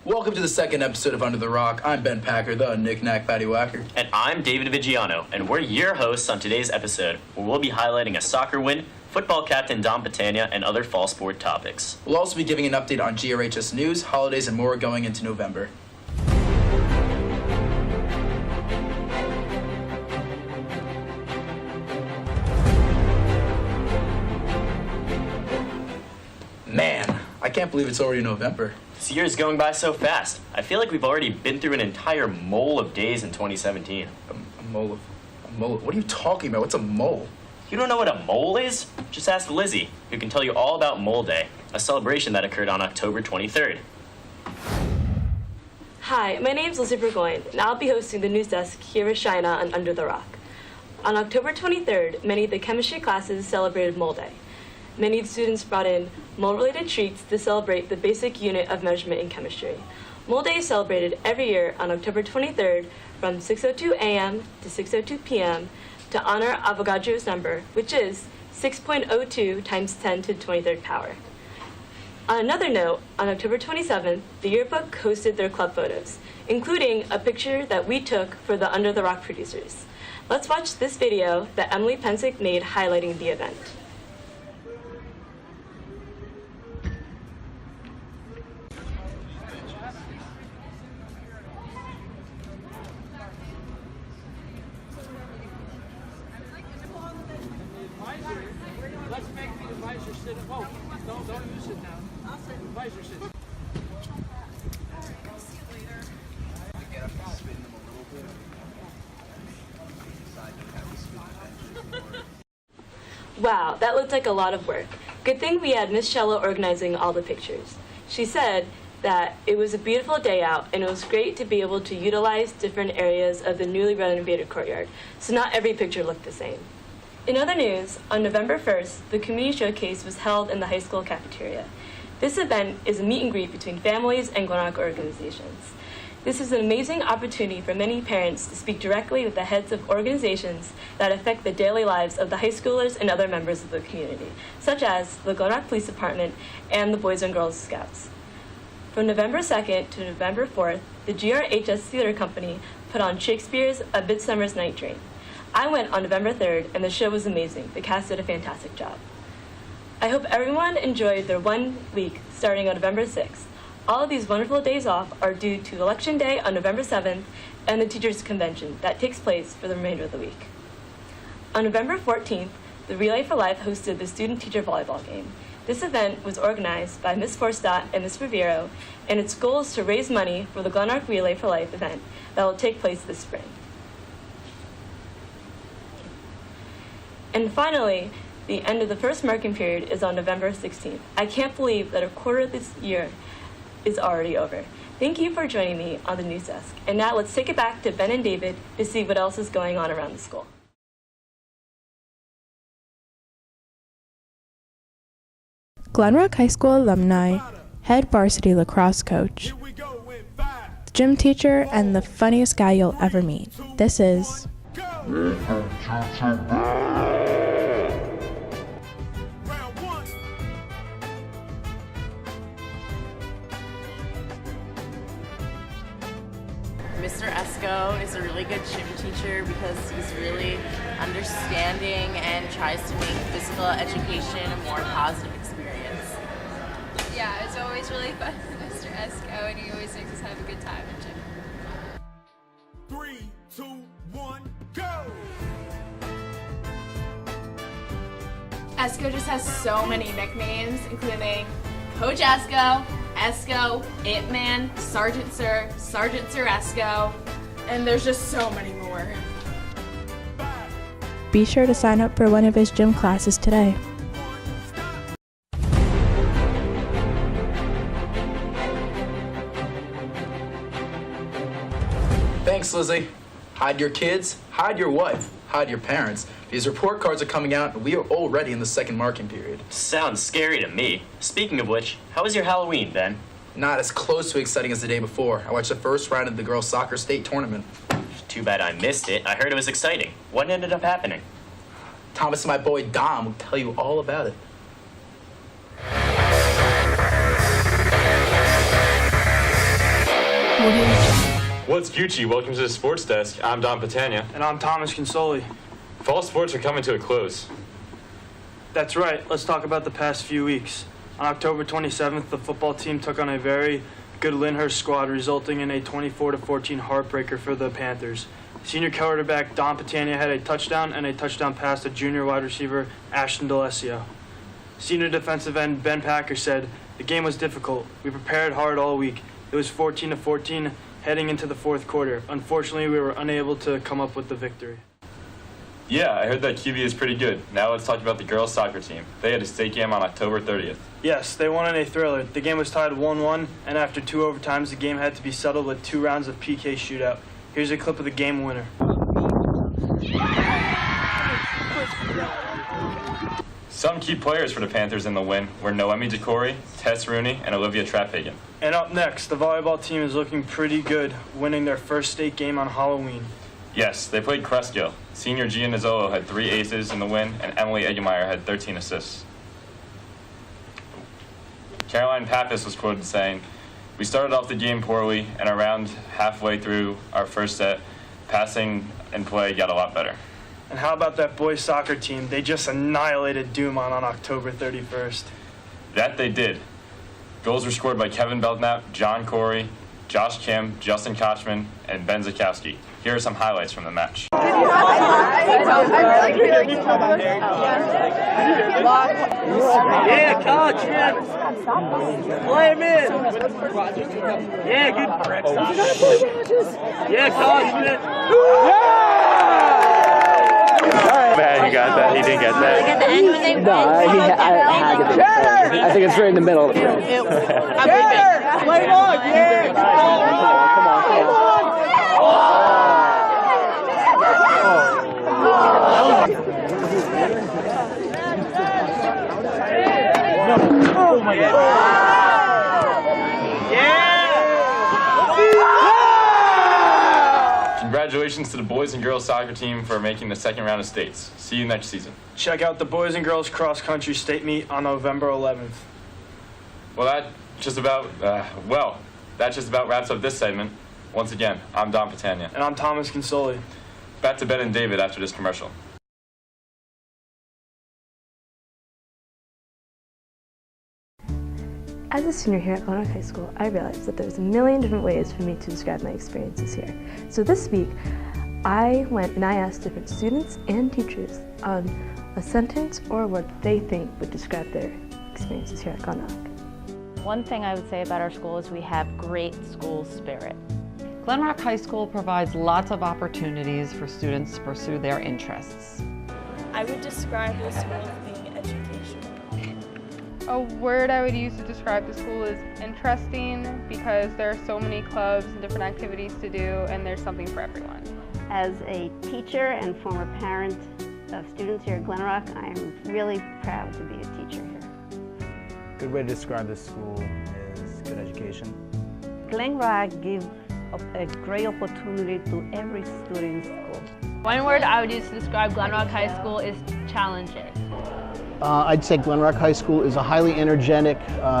Welcome to the second episode of Under the Rock. I'm Ben Packer, the knick-knack paddywhacker. And I'm David Vigiano, and we're your hosts on today's episode, where we'll be highlighting a soccer win, football captain Dom Patania, and other fall sport topics. We'll also be giving an update on GRHS news, holidays, and more going into November. Man, I can't believe it's already November. This year is going by so fast. I feel like we've already been through an entire mole of days in 2017. A mole? What are you talking about? What's a mole? You don't know what a mole is? Just ask Lizzie, who can tell you all about Mole Day, a celebration that occurred on October 23rd. Hi, my name's Lizzie Burgoyne, and I'll be hosting the news desk here at China on Under the Rock. On October 23rd, many of the chemistry classes celebrated Mole Day. Many of the students brought in mole-related treats to celebrate the basic unit of measurement in chemistry. Mole Day is celebrated every year on October 23rd from 6:02 a.m. to 6:02 p.m. to honor Avogadro's number, which is 6.02 times 10 to the 23rd power. On another note, on October 27th, the yearbook hosted their club photos, including a picture that we took for the Under the Rock producers. Let's watch this video that Emily Pensick made highlighting the event. Let's make the advisor sit. Oh, don't you sit down. I'll sit. Advisor sit. Wow, that looked like a lot of work. Good thing we had Miss Shella organizing all the pictures. She said that it was a beautiful day out and it was great to be able to utilize different areas of the newly renovated courtyard, so not every picture looked the same. In other news, on November 1st, the Community Showcase was held in the high school cafeteria. This event is a meet and greet between families and Glen Rock organizations. This is an amazing opportunity for many parents to speak directly with the heads of organizations that affect the daily lives of the high schoolers and other members of the community, such as the Glen Rock Police Department and the Boys and Girls Scouts. From November 2nd to November 4th, the GRHS Theater Company put on Shakespeare's A Midsummer's Night Dream. I went on November 3rd, and the show was amazing. The cast did a fantastic job. I hope everyone enjoyed their 1 week starting on November 6th. All of these wonderful days off are due to Election Day on November 7th and the Teachers' Convention that takes place for the remainder of the week. On November 14th, the Relay for Life hosted the student-teacher volleyball game. This event was organized by Ms. Forstott and Ms. Riviero, and its goal is to raise money for the Glen Rock Relay for Life event that will take place this spring. And finally, the end of the first marking period is on November 16th. I can't believe that a quarter of this year is already over. Thank you for joining me on the news desk. And now let's take it back to Ben and David to see what else is going on around the school. Glen Rock High School alumni, head varsity lacrosse coach, the gym teacher, and the funniest guy you'll ever meet. This is Mr. Esco is a really good gym teacher because he's really understanding and tries to make physical education a more positive experience. Yeah, it's always really fun with Mr. Esco, and he always makes us have a good time in gym. 3, 2, 1, go! Esco just has so many nicknames, including Coach Esco, Esco, It Man, Sergeant Sir Esco, and there's just so many more. be sure to sign up for one of his gym classes today. Thanks, Lizzie. Hide your kids, hide your wife, hide your parents. These report cards are coming out, and we are already in the second marking period. Sounds scary to me. Speaking of which, how was your Halloween, Ben? Not as close to exciting as the day before. I watched the first round of the girls' soccer state tournament. Too bad I missed it. I heard it was exciting. What ended up happening? Thomas and my boy Dom will tell you all about it. What's Gucci? Welcome to the Sports Desk. I'm Don Patania. And I'm Thomas Consoli. Fall sports are coming to a close. That's right. Let's talk about the past few weeks. On October 27th, the football team took on a very good Lyndhurst squad, resulting in a 24-14 heartbreaker for the Panthers. Senior quarterback Don Patania had a touchdown and a touchdown pass to junior wide receiver Ashton D'Alessio. Senior defensive end Ben Packer said, "The game was difficult. We prepared hard all week. It was 14-14 heading into the fourth quarter. Unfortunately, we were unable to come up with the victory." Yeah, I heard that QB is pretty good. Now let's talk about the girls' soccer team. They had a state game on October 30th. Yes, they won in a thriller. The game was tied 1-1, and after 2 overtimes, the game had to be settled with 2 rounds of PK shootout. Here's a clip of the game winner. Some key players for the Panthers in the win were Noemi DeCory, Tess Rooney, and Olivia Traphagen. And up next, the volleyball team is looking pretty good, winning their first state game on Halloween. Yes, they played Cresskill. Senior Gia Nizzolo had 3 aces in the win, and Emily Eggemeyer had 13 assists. Caroline Pappas was quoted saying, "We started off the game poorly, and around halfway through our first set, passing and play got a lot better." And how about that boys soccer team? They just annihilated Dumont on October 31st. That they did. Goals were scored by Kevin Belknap, John Corey, Josh Kim, Justin Kochman, and Ben Zakowski. Here are some highlights from the match. Yeah, Coach. Play him in. Yeah, good. Yeah, Coach. Man, he got that. He didn't get that. Like at the end when they win. I had to be. I think it's right in the middle. Play on, yeah. Oh my God. Congratulations to the boys and girls soccer team for making the second round of states. See you next season. Check out the boys and girls cross country state meet on November 11th. Well, that just about wraps up this segment. Once again, I'm Don Patania. And I'm Thomas Consoli. Back to Ben and David after this commercial. As a senior here at Glenrock High School, I realized that there's a million different ways for me to describe my experiences here. So this week, I went and I asked different students and teachers on a sentence or what they think would describe their experiences here at Glenrock. One thing I would say about our school is we have great school spirit. Glenrock High School provides lots of opportunities for students to pursue their interests. I would describe the school as being educational. A word I would use to describe the school is interesting, because there are so many clubs and different activities to do, and there's something for everyone. As a teacher and former parent of students here at Glenrock, I am really proud to be a teacher here. A good way to describe this school is good education. Glenrock gives a great opportunity to every student in school. One word I would use to describe Glenrock High School is challenging. I'd say Glenrock High School is a highly energetic,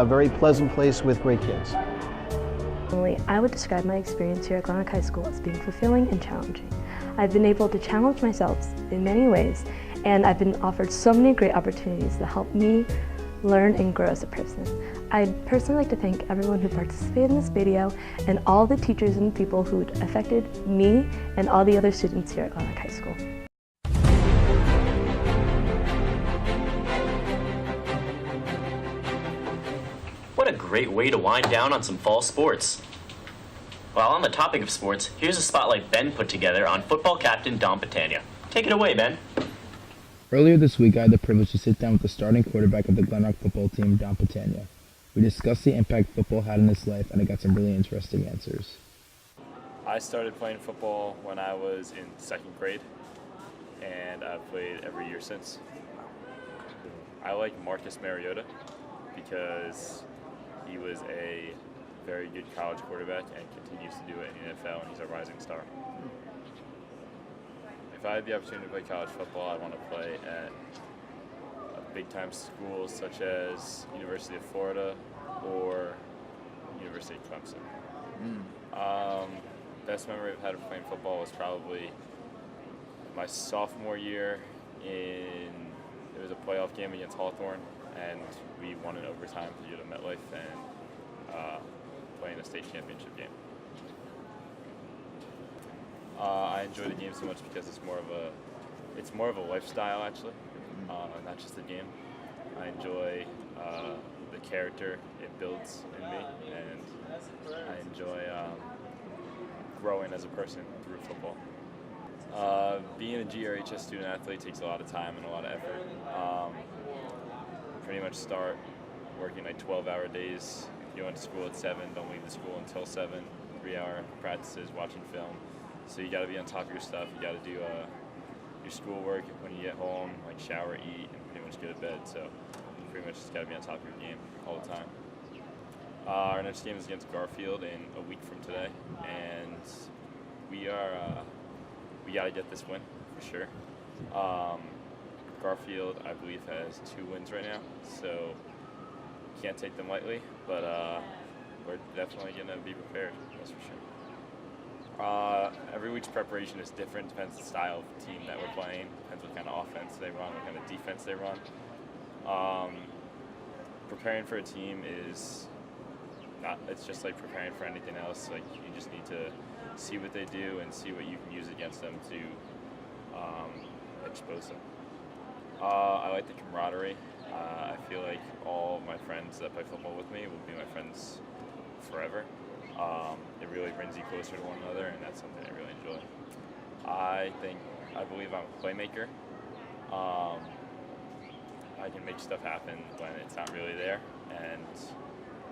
very pleasant place with great kids. I would describe my experience here at Glenrock High School as being fulfilling and challenging. I've been able to challenge myself in many ways, and I've been offered so many great opportunities to help me learn and grow as a person. I'd personally like to thank everyone who participated in this video and all the teachers and people who affected me and all the other students here at Glenrock High School. What a great way to wind down on some fall sports. While on the topic of sports, here's a spotlight Ben put together on football captain Don Patania. Take it away, Ben. Earlier this week, I had the privilege to sit down with the starting quarterback of the Glenrock football team, Don Patania. We discussed the impact football had in his life, and I got some really interesting answers. I started playing football when I was in 2nd grade, and I've played every year since. I like Marcus Mariota because he was a very good college quarterback and continues to do it in the NFL, and he's a rising star. If I had the opportunity to play college football, I want to play at big-time schools such as University of Florida or University of Clemson. Best memory I've had of playing football was probably my sophomore year. It was a playoff game against Hawthorne, and we won in overtime to go to MetLife and play in a state championship game. I enjoy the game so much because it's more of a lifestyle, actually, not just a game. I enjoy the character it builds in me, and I enjoy growing as a person through football. Being a GRHS student athlete takes a lot of time and a lot of effort. Pretty much start working like 12-hour days. You went to school at 7, don't leave the school until 7, 3-hour practices, watching film. So you got to be on top of your stuff. You got to do your schoolwork when you get home, like shower, eat, and pretty much go to bed. So you pretty much just got to be on top of your game all the time. Our next game is against Garfield in a week from today, and we got to get this win for sure. Garfield, I believe, has 2 wins right now, so can't take them lightly, but we're definitely going to be prepared, that's for sure. Every week's preparation is different, depends on the style of team that we're playing, depends what kind of offense they run, what kind of defense they run. Preparing for a team it's just like preparing for anything else. Like, you just need to see what they do and see what you can use against them to expose them. I like the camaraderie. I feel like all of my friends that play football with me will be my friends forever. It really brings you closer to one another, and that's something I really enjoy. I believe I'm a playmaker. I can make stuff happen when it's not really there, and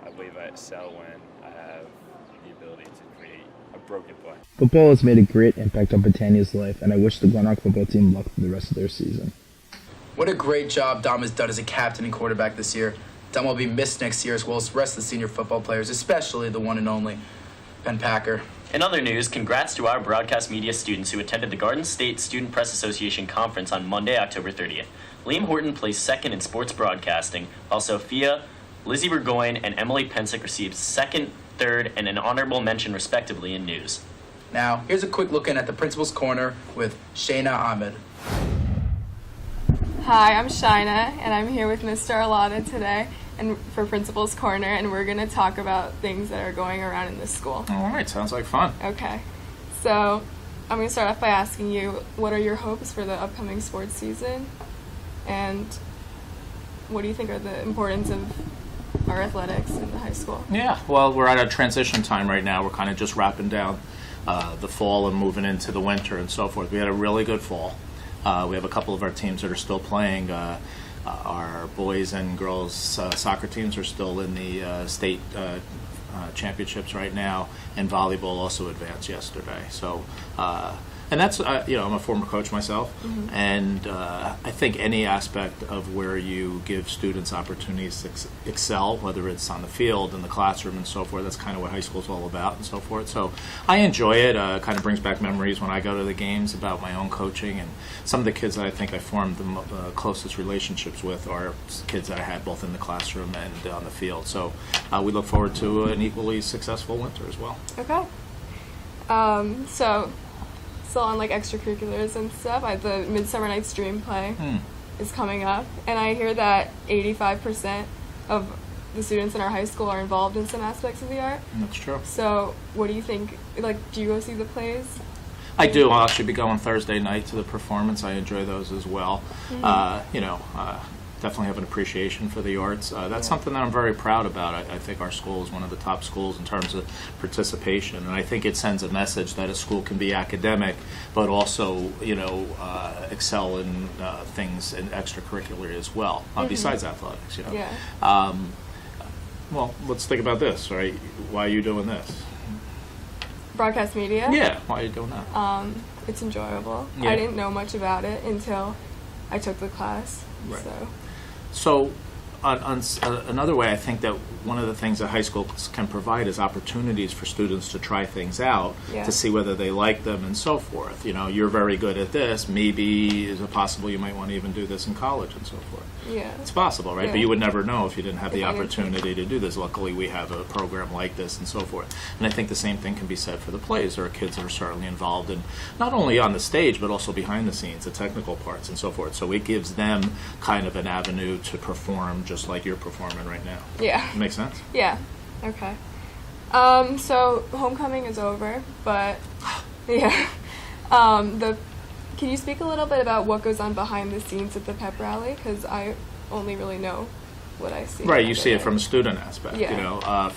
I believe I excel when I have the ability to create a broken play. Football has made a great impact on Britannia's life, and I wish the Glenrock football team luck for the rest of their season. What a great job Dom has done as a captain and quarterback this year. Dom will be missed next year, as well as the rest of the senior football players, especially the one and only Ben Packer. In other news, congrats to our broadcast media students who attended the Garden State Student Press Association Conference on Monday, October 30th. Liam Horton placed second in sports broadcasting, while Sophia, Lizzie Burgoyne, and Emily Pensick received second, third, and an honorable mention respectively in news. Now, here's a quick look in at the Principal's Corner with Shayna Ahmed. Hi, I'm Shayna, and I'm here with Mr. Alada today and for Principal's Corner, and we're going to talk about things that are going around in this school. All right, sounds like fun. Okay, so I'm going to start off by asking you, what are your hopes for the upcoming sports season, and what do you think are the importance of our athletics in the high school? Yeah, well, we're at a transition time right now. We're kind of just wrapping down the fall and moving into the winter and so forth. We had a really good fall. We have a couple of our teams that are still playing. Our boys and girls soccer teams are still in the state championships right now, and volleyball also advanced yesterday. So, and that's, I'm a former coach myself, and I think any aspect of where you give students opportunities to excel, whether it's on the field, in the classroom, and so forth, that's kind of what high school is all about and so forth. So I enjoy it. Kind of brings back memories when I go to the games about my own coaching, and some of the kids that I think I formed the closest relationships with are kids that I had both in the classroom and on the field. So we look forward to an equally successful winter as well. Okay. So still on like extracurriculars and stuff, the Midsummer Night's Dream play is coming up, and I hear that 85% of the students in our high school are involved in some aspects of the art. That's true. So what do you think, do you go see the plays? I do. I'll actually be going Thursday night to the performance. I enjoy those as well. Definitely have an appreciation for the arts. That's something that I'm very proud about. I think our school is one of the top schools in terms of participation, and I think it sends a message that a school can be academic, but also, excel in things in extracurricular as well, besides athletics. Well, let's think about this, right? Why are you doing this? Broadcast media? Yeah, why are you doing that? It's enjoyable. Yeah. I didn't know much about it until I took the class. Right. So another way, I think that one of the things that high schools can provide is opportunities for students to try things out, Yeah. to see whether they like them and so forth. You know, you're very good at this. Maybe is it possible you might want to even do this in college and so forth. Yeah. It's possible, right? Yeah. But you would never know if you didn't have the If I didn't opportunity to do this. Luckily, we have a program like this and so forth. And I think the same thing can be said for the plays. There are kids that are certainly involved in not only on the stage, but also behind the scenes, the technical parts and so forth. So it gives them kind of an avenue to perform just like you're performing right now. Yeah. Makes sense? Yeah. Okay. So homecoming is over, but yeah. Can you speak a little bit about what goes on behind the scenes at the pep rally? Because I only really know what I see. Right, you see it from a student aspect. Yeah. You know,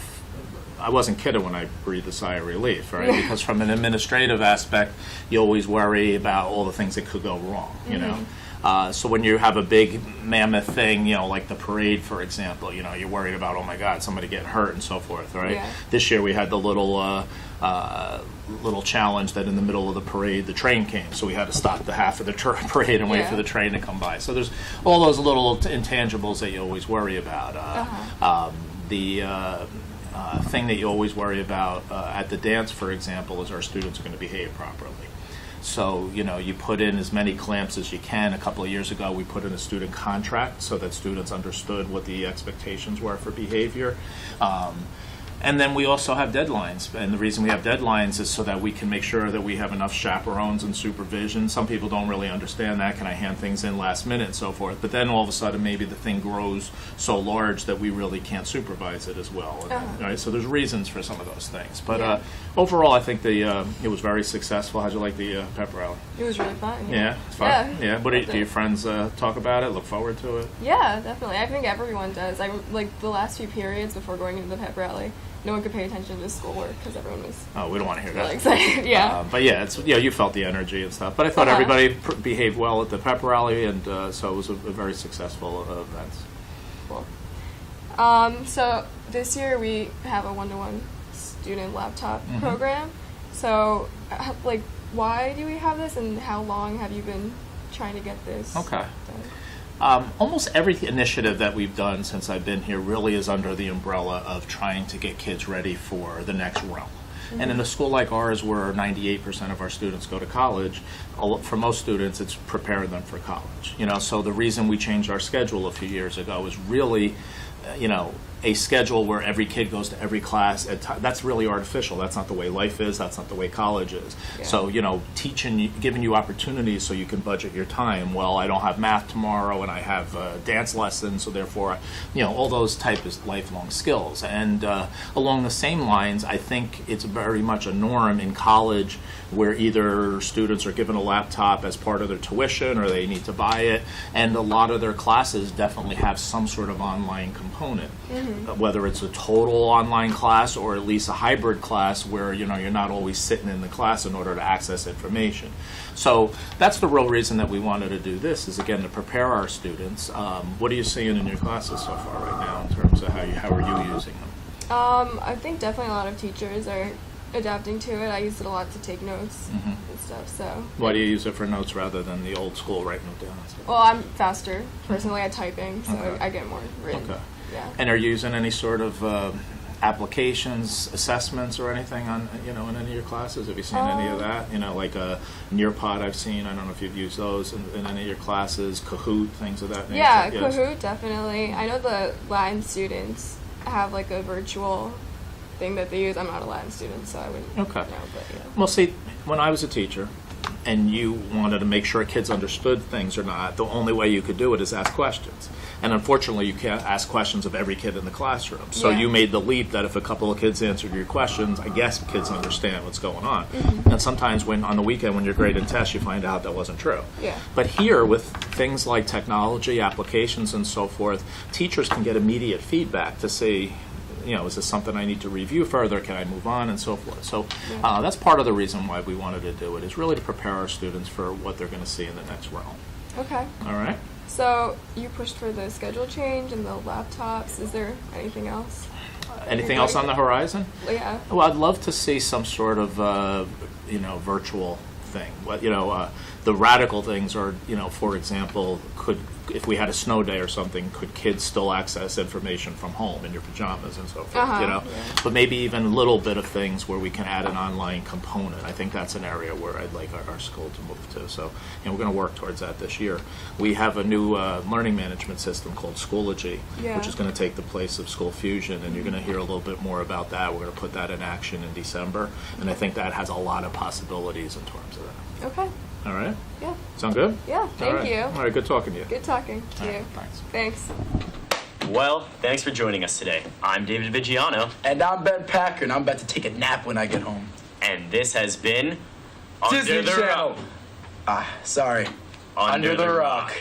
I wasn't kidding when I breathed a sigh of relief, right? Yeah. Because from an administrative aspect, you always worry about all the things that could go wrong. You know. So when you have a big mammoth thing, you know, like the parade, for example, you know, you're worried about, oh my God, somebody getting hurt and so forth, right? Yeah. This year we had the little challenge that in the middle of the parade the train came, so we had to stop the half of the parade and wait Yeah. for the train to come by. So there's all those little intangibles that you always worry about. The thing that you always worry about at the dance, for example, is our students are going to behave properly. So, you know, you put in as many clamps as you can. A couple of years ago, we put in a student contract so that students understood what the expectations were for behavior. And then we also have deadlines. And the reason we have deadlines is so that we can make sure that we have enough chaperones and supervision. Some people don't really understand that. Can I hand things in last minute and so forth? But then all of a sudden, maybe the thing grows so large that we really can't supervise it as well. Right? So there's reasons for some of those things. But overall, I think it was very successful. How'd you like the pep rally? It was really fun. Yeah, it's fun. Yeah. What do your friends talk about it? Look forward to it? Yeah, definitely. I think everyone does. I like the last few periods before going into the pep rally. No one could pay attention to schoolwork because everyone was. Oh, we don't want to hear really that. excited. Yeah. But yeah, it's you felt the energy and stuff. But I thought everybody behaved well at the pep rally, and so it was a very successful event. Cool. So this year we have a one-to-one student laptop program. So, like, why do we have this, and how long have you been trying to get this? Okay. done? Almost every initiative that we've done since I've been here really is under the umbrella of trying to get kids ready for the next realm. And in a school like ours, where 98% of our students go to college, for most students, it's preparing them for college. You know, so the reason we changed our schedule a few years ago was really, you know, a schedule where every kid goes to every class. That's really artificial. That's not the way life is. That's not the way college is. Yeah. So, you know, giving you opportunities so you can budget your time. Well, I don't have math tomorrow, and I have dance lessons, so therefore, you know, all those type of lifelong skills. And along the same lines, I think it's very much a norm in college where either students are given a laptop as part of their tuition or they need to buy it, and a lot of their classes definitely have some sort of online component. Whether it's a total online class or at least a hybrid class where, you know, you're not always sitting in the class in order to access information. So that's the real reason that we wanted to do this, is again to prepare our students. What are you seeing in your classes so far right now in terms of how are you using them? I think definitely a lot of teachers are adapting to it. I use it a lot to take notes and stuff. So. Why do you use it for notes rather than the old school writing them down? Well, I'm faster personally at typing, so I get more written. Okay. Yeah. And are you using any sort of applications, assessments, or anything on, you know, in any of your classes? Have you seen any of that? You know, like Nearpod I've seen. I don't know if you've used those in any of your classes. Kahoot, things of that nature. Yeah, Yes. Kahoot definitely. I know the Latin students have like a virtual thing that they use. I'm not a Latin student, so I wouldn't know. But yeah. Well, see, when I was a teacher and you wanted to make sure kids understood things or not, the only way you could do it is ask questions. And unfortunately, you can't ask questions of every kid in the classroom. So you made the leap that if a couple of kids answered your questions, I guess kids understand what's going on. And sometimes on the weekend when you're grading tests, you find out that wasn't true. Yeah. But here, with things like technology, applications, and so forth, teachers can get immediate feedback to see, you know, is this something I need to review further? Can I move on? And so forth. So that's part of the reason why we wanted to do it, is really to prepare our students for what they're going to see in the next realm. Okay. All right. So you pushed for the schedule change and the laptops. Is there anything else? Anything else on the horizon? Yeah. Well, I'd love to see some sort of, you know, virtual thing. You know, The radical things are, for example, if we had a snow day or something, could kids still access information from home in your pajamas and so forth, Yeah. But maybe even a little bit of things where we can add an online component. I think that's an area where I'd like our school to move to. So, we're going to work towards that this year. We have a new learning management system called Schoology, which is going to take the place of School Fusion, and you're going to hear a little bit more about that. We're going to put that in action in December, and I think that has a lot of possibilities in terms of that. Okay. All right? Yeah. Sound good? Yeah, thank you. All right, good talking to you. Good talking to All you. right, thanks. Thanks. Well, thanks for joining us today. I'm David Vigiano. And I'm Ben Packer, and I'm about to take a nap when I get home. And this has been Disney Under the Channel. Rock. Sorry. Under the Rock.